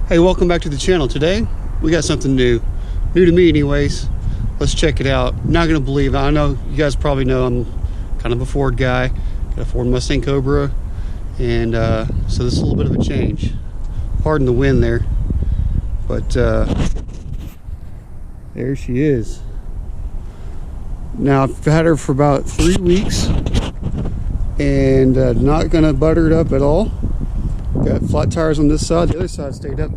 Hey, welcome back to the channel. Today we got something new to me anyways. Let's check it out. Not gonna believe it. I know you guys probably know I'm kind of a Ford guy. Got a Ford Mustang Cobra, and so this is a little bit of a change. Pardon the wind there, but there she is. Now I've had her for about 3 weeks and not gonna butter it up at all. Got flat tires on this side, the other side stayed up.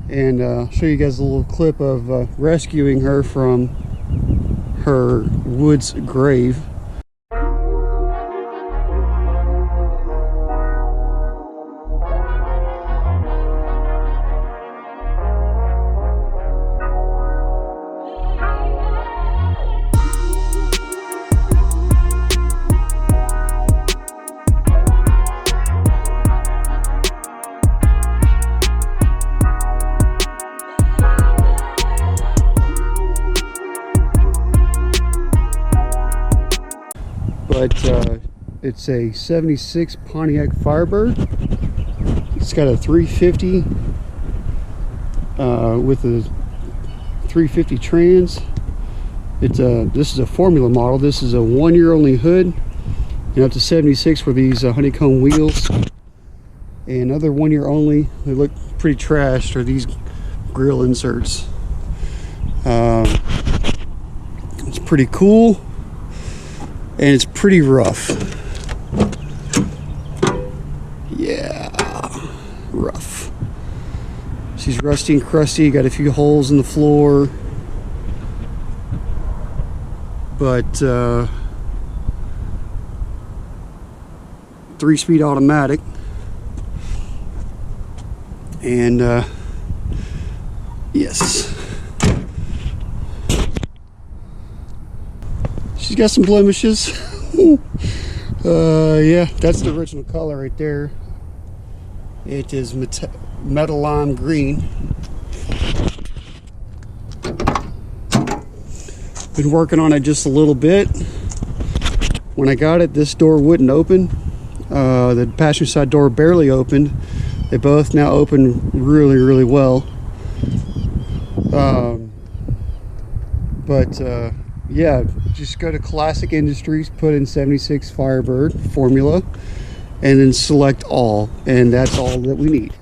And I'll show you guys a little clip of rescuing her from her woods grave. But it's a 76 Pontiac Firebird. It's got a 350 with a 350 trans. This is a formula model. This is a 1 year only hood, and up to 76 with these honeycomb wheels. And other 1 year only, they look pretty trashed, are these grill inserts. It's pretty cool. And it's pretty rough. Yeah, rough. She's rusty and crusty, got a few holes in the floor. But 3-speed automatic. And yes. She's got some blemishes. Yeah, that's the original color right there. It is metal lime green. Been working on it just a little bit. When I got it, this door wouldn't open. The passenger side door barely opened. They both now open really well. Yeah, just go to Classic Industries, put in 76 Firebird formula, and then select all, and that's all that we need.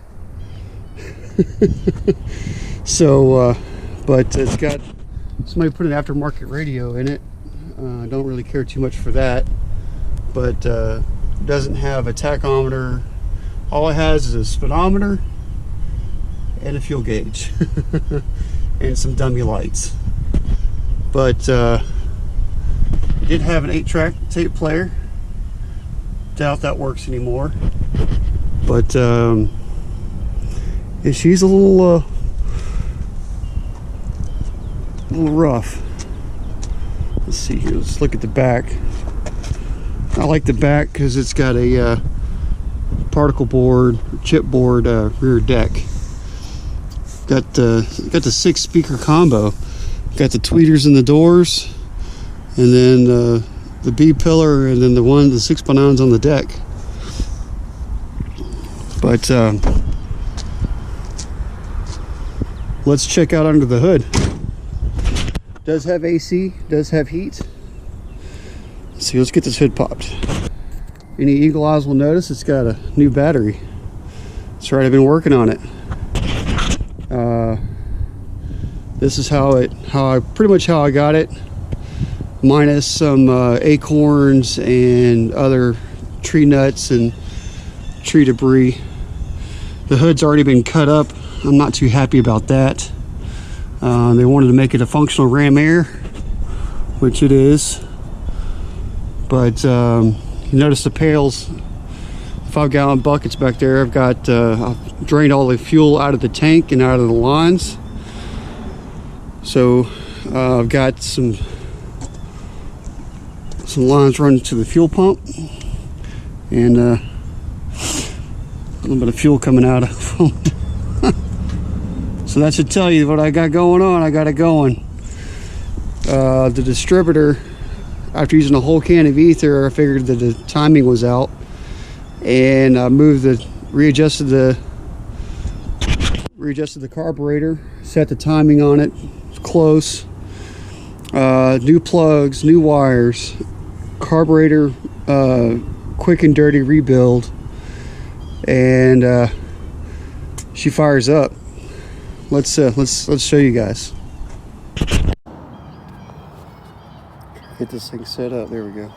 So but it's got, somebody put an aftermarket radio in it. Don't really care too much for that, but doesn't have a tachometer. All it has is a speedometer and a fuel gauge and some dummy lights. But it did have an 8-track tape player. Doubt that works anymore. But yeah, she's a little rough. Let's see here. Let's look at the back. I like the back because it's got a particle board, chipboard rear deck. Got the 6-speaker combo. Got the tweeters in the doors, and then the B pillar, and then the 6x9s on the deck. But let's check out under the hood. Does have AC, does have heat. Let's see, let's get this hood popped. Any eagle eyes will notice it's got a new battery. That's right, I've been working on it. This is pretty much how I got it, minus some acorns and other tree nuts and tree debris. The hood's already been cut up. I'm not too happy about that. They wanted to make it a functional ram air, which it is. But you notice the pails, 5-gallon buckets back there. I've drained all the fuel out of the tank and out of the lines. So I've got some lines running to the fuel pump, and a little bit of fuel coming out of them. So that should tell you what I got going on. I got it going. The distributor, after using a whole can of ether, I figured that the timing was out, and I readjusted the readjusted the carburetor, set the timing on it, it's close. New plugs, new wires, carburetor, quick and dirty rebuild, and she fires up. Let's show you guys. Get this thing set up. There we go.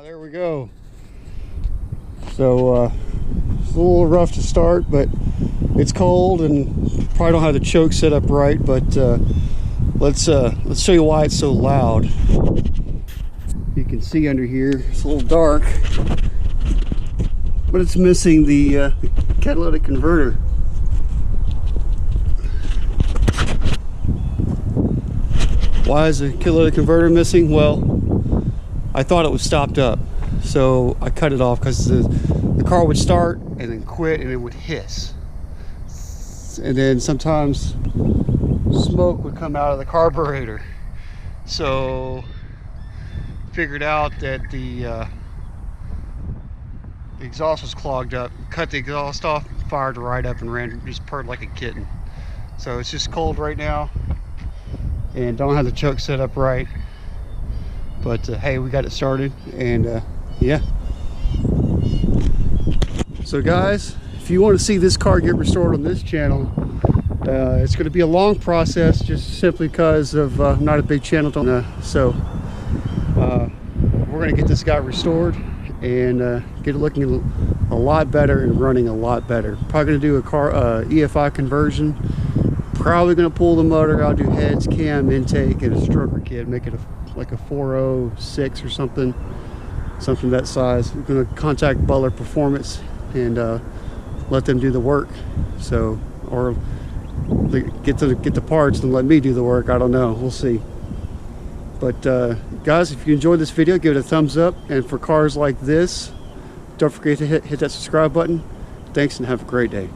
There we go. So it's a little rough to start, but it's cold and probably don't have the choke set up right. But let's show you why it's so loud. You can see under here it's a little dark, but it's missing the catalytic converter. Why is the catalytic converter missing? Well, I thought it was stopped up, so I cut it off because the car would start and then quit and it would hiss, and then sometimes smoke would come out of the carburetor. So figured out that the exhaust was clogged up, cut the exhaust off, fired right up and ran, just purred like a kitten. So it's just cold right now and don't have the choke set up right. But hey, we got it started, and yeah. So guys, if you want to see this car get restored on this channel, it's going to be a long process, just simply because of not a big channel. So we're going to get this guy restored and get it looking a lot better and running a lot better. Probably going to do a car EFI conversion. Probably going to pull the motor out, do heads, cam, intake, and a stroker kit, make it like a 406 or something that size. We're going to contact Butler Performance and let them do the work. So, or get the parts and let me do the work. I don't know. We'll see. But guys, if you enjoyed this video, give it a thumbs up. And for cars like this, don't forget to hit that subscribe button. Thanks and have a great day.